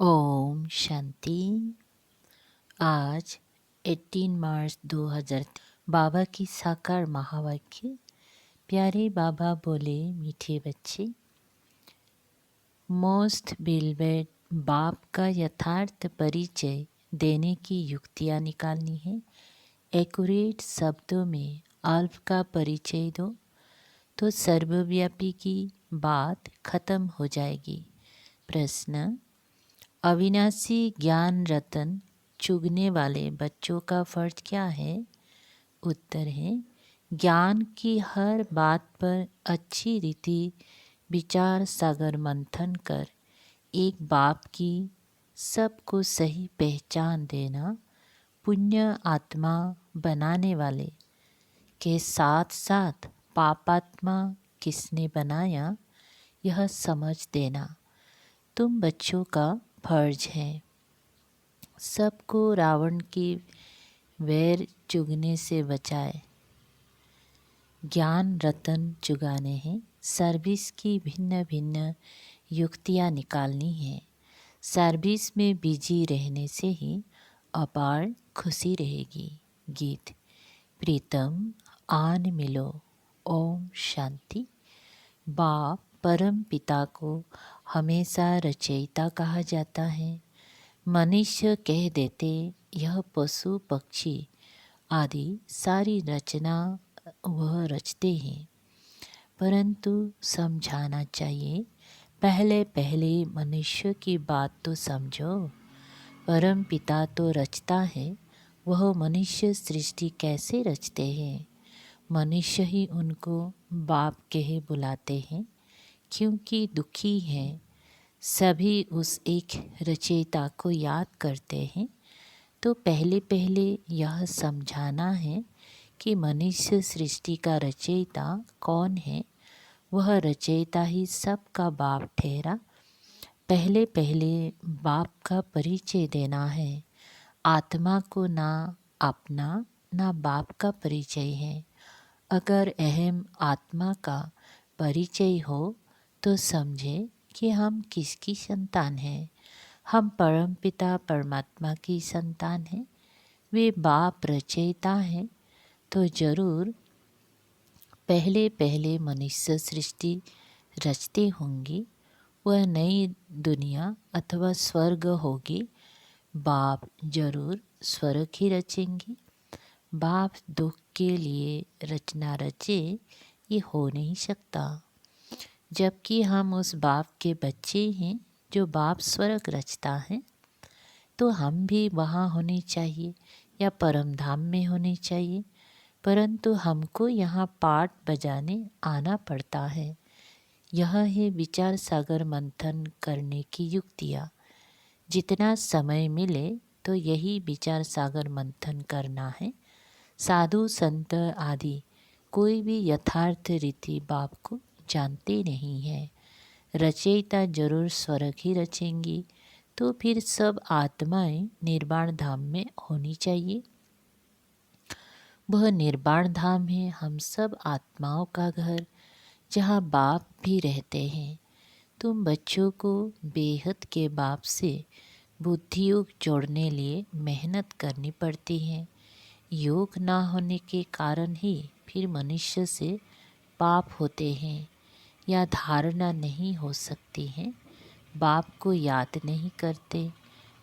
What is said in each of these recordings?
ओम शांति। आज 18 मार्च 2000 बाबा की साकार महावाक्य। प्यारे बाबा बोले, मीठे बच्चे, मोस्ट बिलवेड बाप का यथार्थ परिचय देने की युक्तियाँ निकालनी है। एक्यूरेट शब्दों में अल्प का परिचय दो तो सर्वव्यापी की बात खत्म हो जाएगी। प्रश्न: अविनाशी ज्ञान रतन चुगने वाले बच्चों का फर्ज क्या है? उत्तर है, ज्ञान की हर बात पर अच्छी रीति विचार सागर मंथन कर एक बाप की सबको सही पहचान देना। पुण्य आत्मा बनाने वाले के साथ साथ पापात्मा किसने बनाया, यह समझ देना तुम बच्चों का फर्ज है। सबको रावण की वैर चुगने से बचाए। ज्ञान रतन चुगाने हैं। सर्विस की भिन्न भिन्न युक्तियाँ निकालनी है। सर्विस में बिजी रहने से ही अपार खुशी रहेगी। गीत: प्रीतम आन मिलो। ओम शांति। बाप परम पिता को हमेशा रचयिता कहा जाता है। मनुष्य कह देते यह पशु पक्षी आदि सारी रचना वह रचते हैं, परंतु समझाना चाहिए, पहले पहले मनुष्य की बात तो समझो। परम पिता तो रचता है, वह मनुष्य सृष्टि कैसे रचते हैं? मनुष्य ही उनको बाप कहे बुलाते हैं, क्योंकि दुखी हैं। सभी उस एक रचयिता को याद करते हैं। तो पहले पहले यह समझाना है कि मनुष्य सृष्टि का रचयिता कौन है। वह रचयिता ही सबका बाप ठहरा। पहले पहले बाप का परिचय देना है। आत्मा को ना अपना ना बाप का परिचय है। अगर अहम आत्मा का परिचय हो तो समझे कि हम किसकी संतान हैं। हम परमपिता परमात्मा की संतान हैं। वे बाप रचयिता हैं, तो जरूर पहले पहले मनुष्य सृष्टि रचते होंगी। वह नई दुनिया अथवा स्वर्ग होगी। बाप जरूर स्वर्ग ही रचेंगे। बाप दुख के लिए रचना रचे, ये हो नहीं सकता। जबकि हम उस बाप के बच्चे हैं जो बाप स्वर्ग रचता है, तो हम भी वहाँ होने चाहिए या परम धाम में होने चाहिए, परंतु हमको यहाँ पाठ बजाने आना पड़ता है। यह है विचार सागर मंथन करने की युक्तियाँ। जितना समय मिले तो यही विचार सागर मंथन करना है। साधु संत आदि कोई भी यथार्थ रीति बाप को जानते नहीं है। रचयिता जरूर स्वर्ग ही रचेंगी, तो फिर सब आत्माएं निर्वाण धाम में होनी चाहिए। वह निर्वाण धाम है हम सब आत्माओं का घर, जहाँ बाप भी रहते हैं। तुम बच्चों को बेहद के बाप से बुद्धि योग जोड़ने लिए मेहनत करनी पड़ती है। योग ना होने के कारण ही फिर मनुष्य से पाप होते हैं या धारणा नहीं हो सकती है। बाप को याद नहीं करते।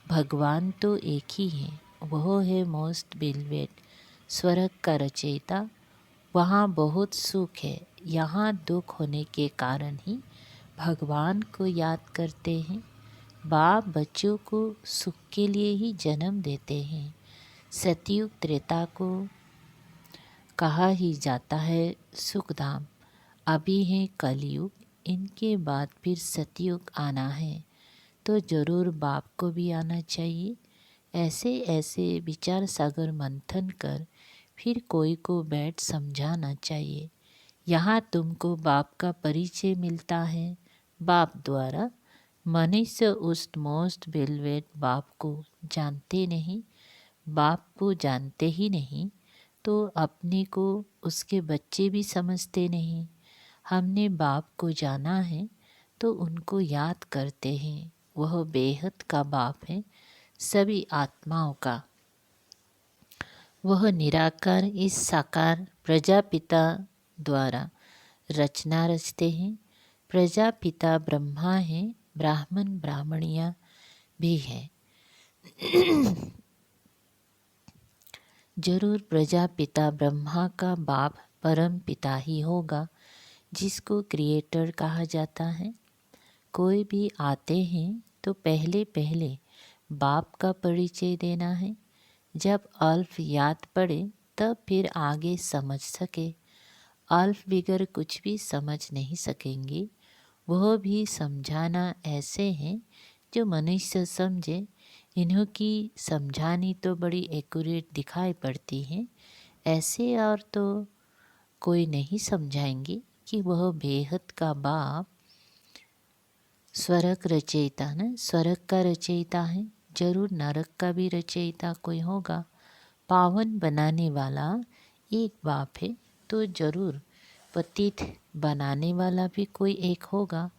भगवान तो एक ही है, वह है मोस्ट बिलवेड स्वर्ग का रचयिता। वहाँ बहुत सुख है। यहाँ दुख होने के कारण ही भगवान को याद करते हैं। बाप बच्चों को सुख के लिए ही जन्म देते हैं। सतयुग त्रेता को कहा ही जाता है सुखधाम। अभी है कलयुग, इनके बाद फिर सतयुग आना है, तो जरूर बाप को भी आना चाहिए। ऐसे ऐसे विचार सागर मंथन कर फिर कोई को बैठ समझाना चाहिए। यहाँ तुमको बाप का परिचय मिलता है बाप द्वारा। मनुष्य उस मोस्ट बेलवेट बाप को जानते नहीं, बाप को जानते ही नहीं, तो अपने को उसके बच्चे भी समझते नहीं। हमने बाप को जाना है तो उनको याद करते हैं, वह बेहद का बाप है सभी आत्माओं का। वह निराकार इस साकार प्रजापिता द्वारा रचना रचते हैं। प्रजापिता ब्रह्मा है, ब्राह्मण ब्राह्मणियाँ भी है। जरूर प्रजापिता ब्रह्मा का बाप परम पिता ही होगा, जिसको क्रिएटर कहा जाता है। कोई भी आते हैं तो पहले पहले बाप का परिचय देना है। जब अल्फ याद पड़े तब फिर आगे समझ सके। अल्फ बिगर कुछ भी समझ नहीं सकेंगे। वह भी समझाना ऐसे हैं जो मनुष्य समझे। इन्हों की समझानी तो बड़ी एक्यूरेट दिखाई पड़ती है, ऐसे और तो कोई नहीं समझाएंगे कि वह बेहद का बाप स्वर्ग रचयिता न स्वर्ग का रचयिता है। जरूर नरक का भी रचयिता कोई होगा। पावन बनाने वाला एक बाप है तो जरूर पतित बनाने वाला भी कोई एक होगा।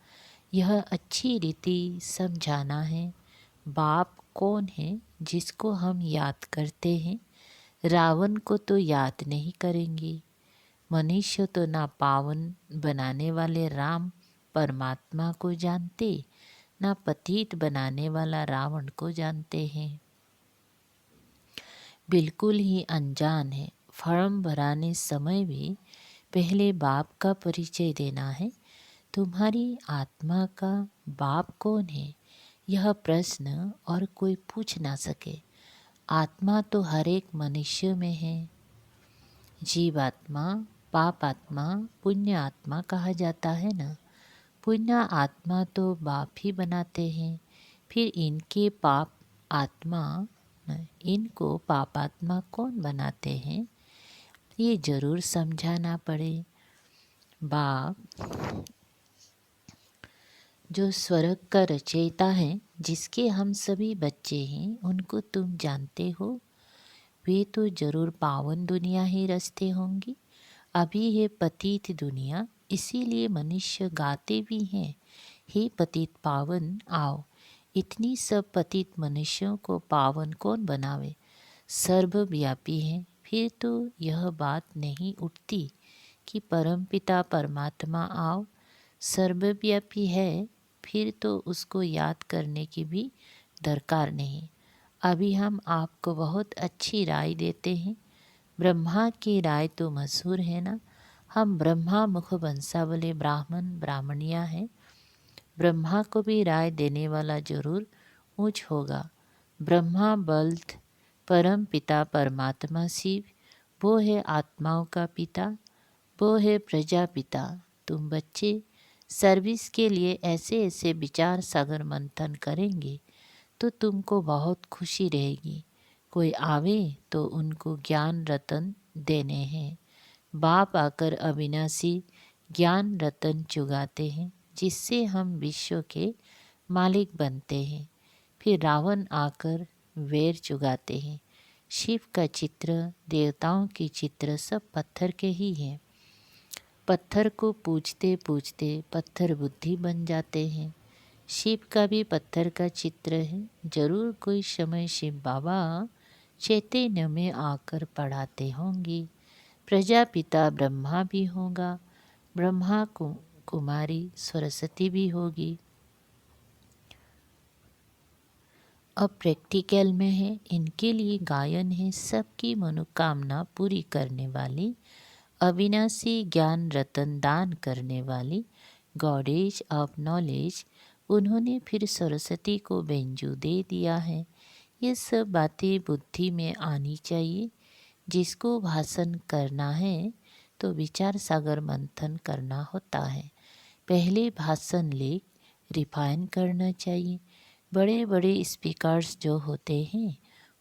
यह अच्छी रीति समझाना है। बाप कौन है जिसको हम याद करते हैं? रावण को तो याद नहीं करेंगे। मनुष्य तो ना पावन बनाने वाले राम परमात्मा को जानते, ना पतित बनाने वाला रावण को जानते हैं। बिल्कुल ही अनजान है। फॉर्म भराने समय भी पहले बाप का परिचय देना है। तुम्हारी आत्मा का बाप कौन है? यह प्रश्न और कोई पूछ ना सके। आत्मा तो हर एक मनुष्य में है। जीवात्मा, पाप आत्मा, पुण्य आत्मा कहा जाता है ना। पुण्य आत्मा तो बाप ही बनाते हैं। फिर इनके पाप आत्मा, इनको पापात्मा कौन बनाते हैं? ये जरूर समझाना पड़े। बाप जो स्वर्ग का रचयिता है, जिसके हम सभी बच्चे हैं, उनको तुम जानते हो। वे तो जरूर पावन दुनिया ही रचते होंगी। अभी है पतित दुनिया, इसीलिए मनुष्य गाते भी हैं, हे पतित पावन आओ। इतनी सब पतित मनुष्यों को पावन कौन बनावे? सर्वव्यापी है। फिर तो यह बात नहीं उठती कि परमपिता परमात्मा आओ। सर्वव्यापी है, फिर तो उसको याद करने की भी दरकार नहीं। अभी हम आपको बहुत अच्छी राय देते हैं। ब्रह्मा की राय तो मशहूर है ना। हम ब्रह्मा मुख वंशावली ब्राह्मण ब्राह्मणियाँ हैं। ब्रह्मा को भी राय देने वाला जरूर ऊंच होगा। ब्रह्मा बल्थ परम पिता परमात्मा शिव, वो है आत्माओं का पिता, वो है प्रजापिता। तुम बच्चे सर्विस के लिए ऐसे ऐसे विचार सागर मंथन करेंगे तो तुमको बहुत खुशी रहेगी। कोई आवे तो उनको ज्ञान रतन देने हैं। बाप आकर अविनाशी ज्ञान रतन चुगाते हैं, जिससे हम विश्व के मालिक बनते हैं। फिर रावण आकर वैर चुगाते हैं। शिव का चित्र, देवताओं की चित्र सब पत्थर के ही हैं। पत्थर को पूजते पूजते पत्थर बुद्धि बन जाते हैं। शिव का भी पत्थर का चित्र है। जरूर कोई समय शिव बाबा चैतन्य में आकर पढ़ाते होंगे। प्रजापिता ब्रह्मा भी होगा। ब्रह्मा को कुमारी सरस्वती भी होगी। अब प्रैक्टिकल में है, इनके लिए गायन है। सबकी मनोकामना पूरी करने वाली, अविनाशी ज्ञान रतन दान करने वाली, गॉडेज ऑफ नॉलेज। उन्होंने फिर सरस्वती को बेंजू दे दिया है। ये सब बातें बुद्धि में आनी चाहिए। जिसको भाषण करना है तो विचार सागर मंथन करना होता है। पहले भाषण लेख रिफाइन करना चाहिए। बड़े बड़े स्पीकर्स जो होते हैं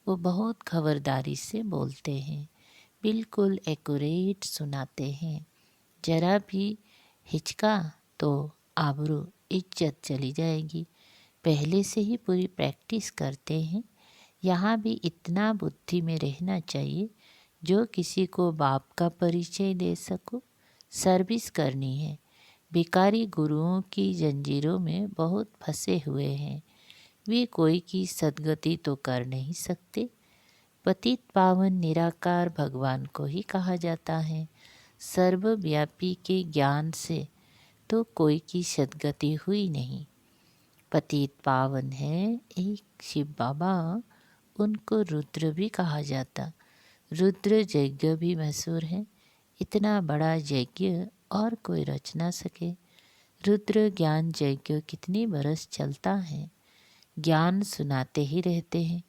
वो बहुत खबरदारी से बोलते हैं, बिल्कुल एक्यूरेट सुनाते हैं। जरा भी हिचका तो आबरू इज्जत चली जाएगी। पहले से ही पूरी प्रैक्टिस करते हैं। यहाँ भी इतना बुद्धि में रहना चाहिए जो किसी को बाप का परिचय दे सको। सर्विस करनी है। भिखारी गुरुओं की जंजीरों में बहुत फंसे हुए हैं। वे कोई की सद्गति तो कर नहीं सकते। पतित पावन निराकार भगवान को ही कहा जाता है। सर्वव्यापी के ज्ञान से तो कोई की सद्गति हुई नहीं। पतित पावन है एक शिव बाबा, उनको रुद्र भी कहा जाता। रुद्र यज्ञ भी मशहूर है। इतना बड़ा यज्ञ और कोई रच ना सके। रुद्र ज्ञान यज्ञ कितनी बरस चलता है, ज्ञान सुनाते ही रहते हैं।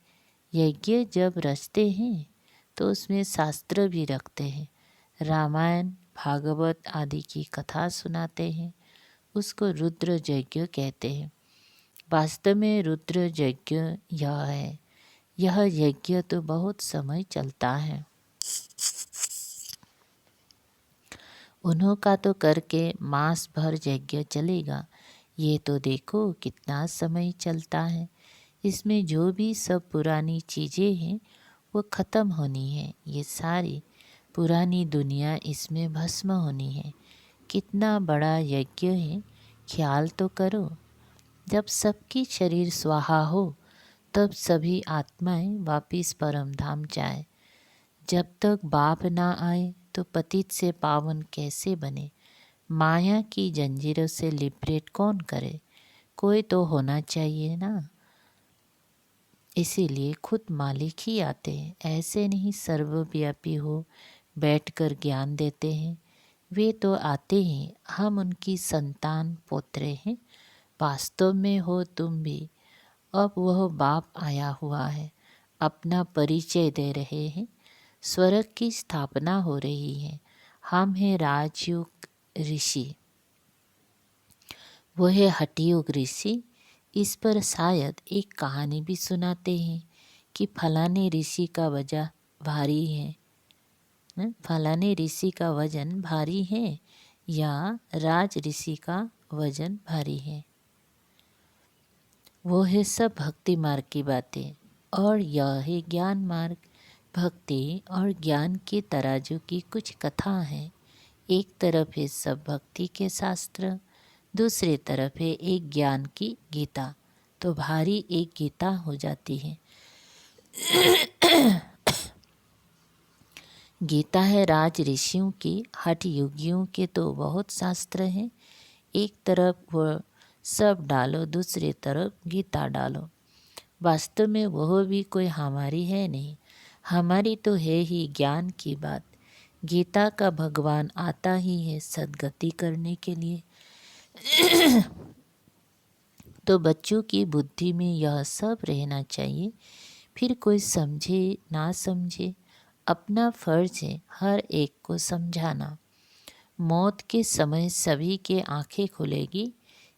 यज्ञ जब रचते हैं तो उसमें शास्त्र भी रखते हैं। रामायण भागवत आदि की कथा सुनाते हैं, उसको रुद्र यज्ञ कहते हैं। वास्तव में रुद्र यज्ञ यह है। यह यज्ञ तो बहुत समय चलता है। उन्हों का तो करके मास भर यज्ञ चलेगा, ये तो देखो कितना समय चलता है। इसमें जो भी सब पुरानी चीज़ें हैं वो ख़त्म होनी है। ये सारी पुरानी दुनिया इसमें भस्म होनी है। कितना बड़ा यज्ञ है, ख्याल तो करो। जब सबकी शरीर स्वाहा हो तब सभी आत्माएं वापिस परम धाम जाए। जब तक बाप ना आए तो पतित से पावन कैसे बने। माया की जंजीरों से लिबरेट कौन करे, कोई तो होना चाहिए ना। इसीलिए खुद मालिक ही आते हैं, ऐसे नहीं सर्वव्यापी हो बैठकर ज्ञान देते हैं। वे तो आते हैं, हम उनकी संतान पोत्रे हैं। वास्तव में हो तुम भी। अब वह बाप आया हुआ है, अपना परिचय दे रहे हैं। स्वर्ग की स्थापना हो रही है। हम हैं राजयोग ऋषि, वो है हठयोग ऋषि। इस पर शायद एक कहानी भी सुनाते हैं कि फलाने ऋषि का वजह भारी है, फलाने ऋषि का वजन भारी है या राज ऋषि का वजन भारी है। वो है सब भक्ति मार्ग की बातें, और यह है ज्ञान मार्ग। भक्ति और ज्ञान के तराजू की कुछ कथा है। एक तरफ है सब भक्ति के शास्त्र, दूसरी तरफ है एक ज्ञान की गीता, तो भारी एक गीता हो जाती है। गीता है राज ऋषियों की, हठ योगियों के तो बहुत शास्त्र हैं। एक तरफ वो सब डालो, दूसरी तरफ गीता डालो। वास्तव में वह भी कोई हमारी है नहीं, हमारी तो है ही ज्ञान की बात। गीता का भगवान आता ही है सद्गति करने के लिए। तो बच्चों की बुद्धि में यह सब रहना चाहिए। फिर कोई समझे ना समझे, अपना फर्ज है हर एक को समझाना। मौत के समय सभी के आंखें खुलेगी।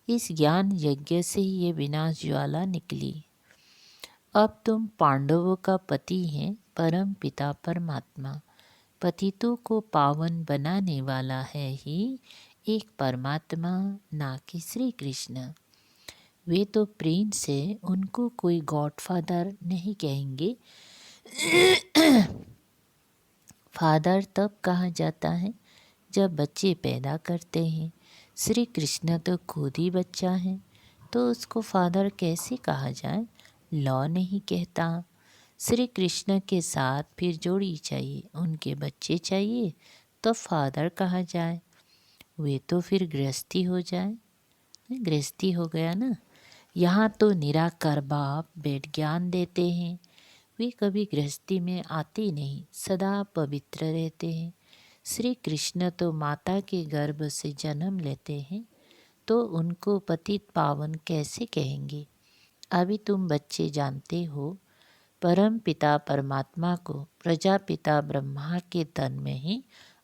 इस ज्ञान यज्ञ से ही ये विनाश ज्वाला निकली। अब तुम पांडवों का पति हैं, परम पिता परमात्मा। पतितों को पावन बनाने वाला है ही एक परमात्मा, ना कि श्री कृष्ण। वे तो प्रेम से उनको कोई गॉडफादर नहीं कहेंगे। फादर तब कहा जाता है जब बच्चे पैदा करते हैं। श्री कृष्ण तो खुद ही बच्चा है, तो उसको फादर कैसे कहा जाए, लॉ नहीं कहता। श्री कृष्ण के साथ फिर जोड़ी चाहिए, उनके बच्चे चाहिए तो फादर कहा जाए। वे तो फिर गृहस्थी हो जाए, गृहस्थी हो गया ना। यहाँ तो निराकार बाप बैठ ज्ञान देते हैं। वे कभी गृहस्थी में आते नहीं, सदा पवित्र रहते हैं। श्री कृष्ण तो माता के गर्भ से जन्म लेते हैं, तो उनको पतित पावन कैसे कहेंगे। अभी तुम बच्चे जानते हो, परम पिता परमात्मा को प्रजापिता ब्रह्मा के तन में ही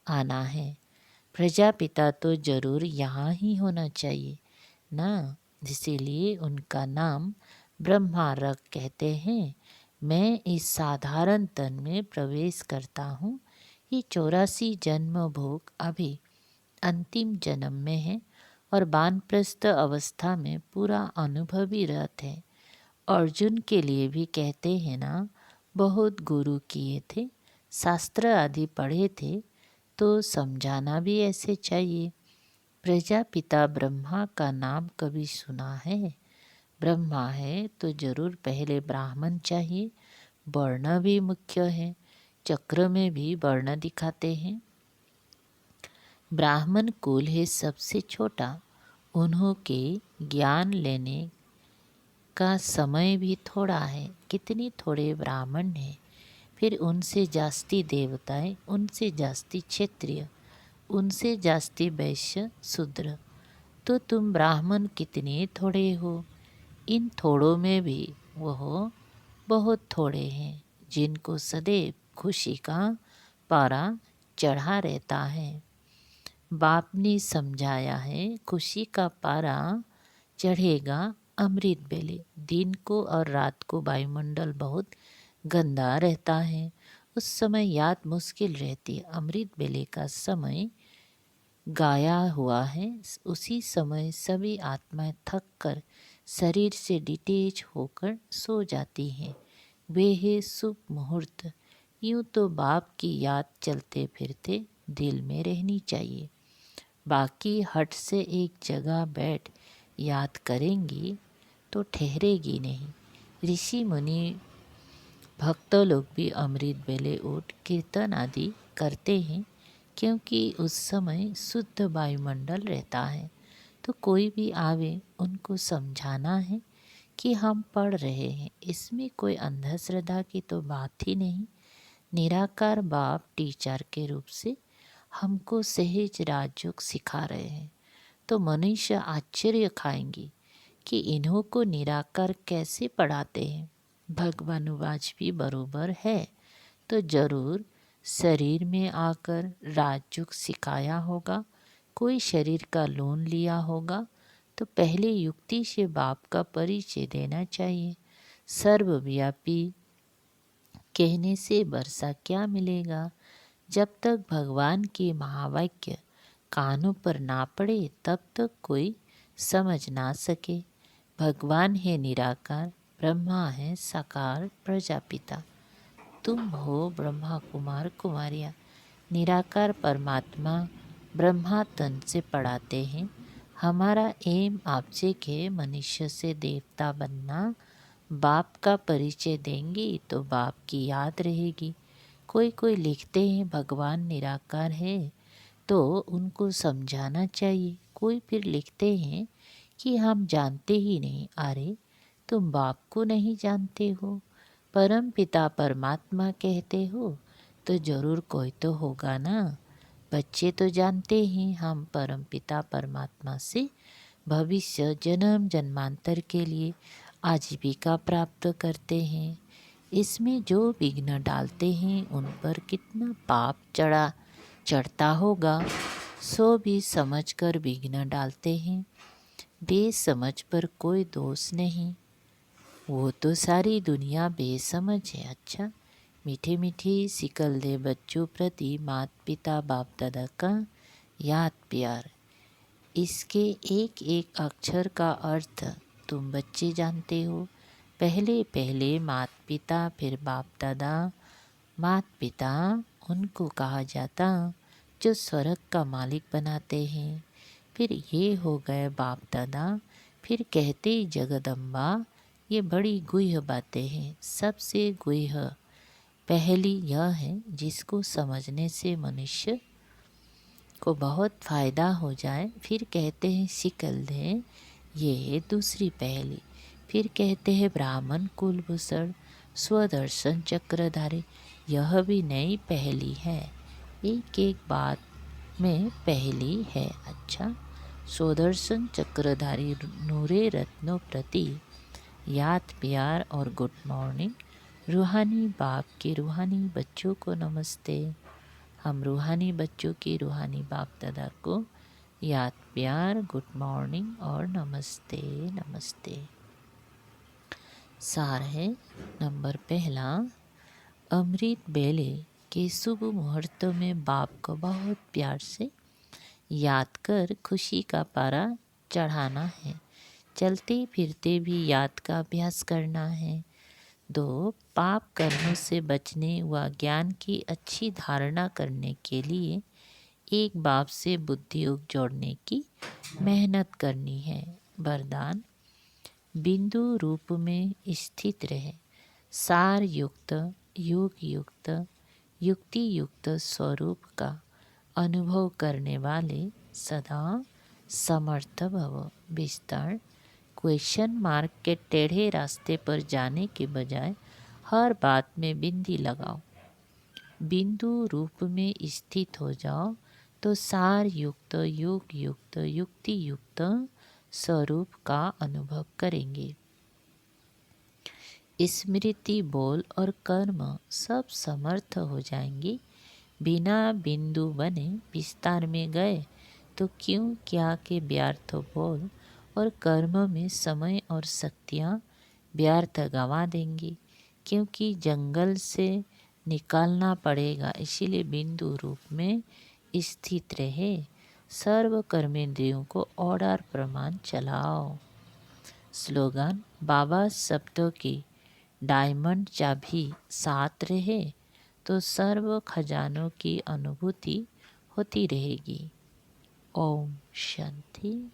आना है। प्रजापिता तो जरूर यहाँ ही होना चाहिए ना, इसीलिए उनका नाम ब्रह्मा रख कहते हैं। मैं इस साधारण तन में प्रवेश करता हूँ। ये 84 जन्म भोग अभी अंतिम जन्म में है और वानप्रस्थ अवस्था में पूरा अनुभवी रथ है। अर्जुन के लिए भी कहते हैं ना, बहुत गुरु किए थे, शास्त्र आदि पढ़े थे, तो समझाना भी ऐसे चाहिए। प्रजापिता ब्रह्मा का नाम कभी सुना है? ब्रह्मा है तो जरूर पहले ब्राह्मण चाहिए। वर्ण भी मुख्य है, चक्र में भी वर्ण दिखाते हैं। ब्राह्मण कुल है सबसे छोटा, उन्हों के ज्ञान लेने का समय भी थोड़ा है। कितने थोड़े ब्राह्मण हैं, फिर उनसे जास्ती देवताएं, उनसे जास्ती क्षत्रिय, उनसे जास्ती वैश्य शूद्र। तो तुम ब्राह्मण कितने थोड़े हो। इन थोड़ों में भी वह बहुत थोड़े हैं जिनको सदैव खुशी का पारा चढ़ा रहता है। बाप ने समझाया है खुशी का पारा चढ़ेगा अमृत बेले। दिन को और रात को वायुमंडल बहुत गंदा रहता है, उस समय याद मुश्किल रहती है। अमृत बेले का समय गाया हुआ है, उसी समय सभी आत्माएं थक कर शरीर से डिटेच होकर सो जाती हैं। वे है शुभ मुहूर्त। यूँ तो बाप की याद चलते फिरते दिल में रहनी चाहिए। बाकी हट से एक जगह बैठ याद करेंगी तो ठहरेगी नहीं। ऋषि मुनि भक्त लोग भी अमृत बेले उठ कीर्तन आदि करते हैं, क्योंकि उस समय शुद्ध वायुमंडल रहता है। तो कोई भी आवे उनको समझाना है कि हम पढ़ रहे हैं, इसमें कोई अंधश्रद्धा की तो बात ही नहीं। निराकार बाप टीचर के रूप से हमको सहज राजयोग सिखा रहे हैं। तो मनुष्य आश्चर्य खाएंगे कि इन्हों को निराकार कैसे पढ़ाते हैं। भगवानुवाच भी बरोबर है, तो जरूर शरीर में आकर राजयोग सिखाया होगा। कोई शरीर का लोन लिया होगा तो पहले युक्ति से बाप का परिचय देना चाहिए। सर्वव्यापी कहने से वर्षा क्या मिलेगा। जब तक भगवान के महावाक्य कानों पर ना पड़े तब तक कोई समझ ना सके। भगवान है निराकार, ब्रह्मा है साकार प्रजापिता। तुम हो ब्रह्मा कुमार कुमारियाँ। निराकार परमात्मा ब्रह्मा तन से पढ़ाते हैं। हमारा एम ऑब्जेक्ट है मनुष्य से देवता बनना। बाप का परिचय देंगे तो बाप की याद रहेगी। कोई कोई लिखते हैं भगवान निराकार है, तो उनको समझाना चाहिए। कोई फिर लिखते हैं कि हम जानते ही नहीं। अरे तुम बाप को नहीं जानते हो, परम पिता परमात्मा कहते हो, तो जरूर कोई तो होगा ना। बच्चे तो जानते हैं हम परम पिता परमात्मा से भविष्य जन्म जन्मांतर के लिए आजीविका प्राप्त करते हैं। इसमें जो विघ्न डालते हैं उन पर कितना पाप चढ़ता होगा, सो भी समझकर विघ्न डालते हैं। बेसमझ पर कोई दोष नहीं, वो तो सारी दुनिया बेसमझ है। अच्छा, मीठे मीठे सिकल दे बच्चों प्रति माता पिता बाप दादा का याद प्यार। इसके एक एक अक्षर का अर्थ तुम बच्चे जानते हो। पहले पहले माता पिता, फिर बाप दादा। माता पिता उनको कहा जाता जो स्वर्ग का मालिक बनाते हैं। फिर ये हो गए बाप दादा। फिर कहते जगदम्बा। ये बड़ी गुह्य बातें हैं। सबसे गुह्य पहली यह है जिसको समझने से मनुष्य को बहुत फ़ायदा हो जाए। फिर कहते हैं सिकल दे, ये है दूसरी पहली। फिर कहते हैं ब्राह्मण कुलभूषण स्वदर्शन चक्रधारी, यह भी नई पहली है। एक एक बात में पहली है। अच्छा, स्वदर्शन चक्रधारी नूरे रत्नों प्रति याद प्यार और गुड मॉर्निंग। रूहानी बाप के रूहानी बच्चों को नमस्ते। हम रूहानी बच्चों की रूहानी बाप दादा को याद प्यार गुड मॉर्निंग और नमस्ते नमस्ते। सार है नंबर पहला, अमृत बेले के शुभ मुहूर्तों में बाप को बहुत प्यार से याद कर खुशी का पारा चढ़ाना है। चलते फिरते भी याद का अभ्यास करना है। 2, पाप कर्मों से बचने व ज्ञान की अच्छी धारणा करने के लिए एक बाप से बुद्धि योग जोड़ने की मेहनत करनी है। वरदान, बिंदु रूप में स्थित रहे। सार युक्त, योग युक्त, युक्ति युक्त स्वरूप का अनुभव करने वाले सदा समर्थ भव। विस्तार। क्वेश्चन मार्क के टेढ़े रास्ते पर जाने के बजाय हर बात में बिंदी लगाओ। बिंदु रूप में स्थित हो जाओ तो सार युक्त, योग युक्त, युक्ति युक्त स्वरूप का अनुभव करेंगे। स्मृति, बोल और कर्म सब समर्थ हो जाएंगे। बिना बिंदु बने विस्तार में गए तो क्यों क्या के व्यर्थ बोल और कर्म में समय और शक्तियाँ व्यर्थ गंवा देंगे, क्योंकि जंगल से निकालना पड़ेगा। इसीलिए बिंदु रूप में स्थित रहे। सर्व कर्मेंद्रियों को ऑर्डर प्रमाण चलाओ। स्लोगन। बाबा शब्दों की डायमंड चाबी साथ रहे तो सर्व खजानों की अनुभूति होती रहेगी। ओम शांति।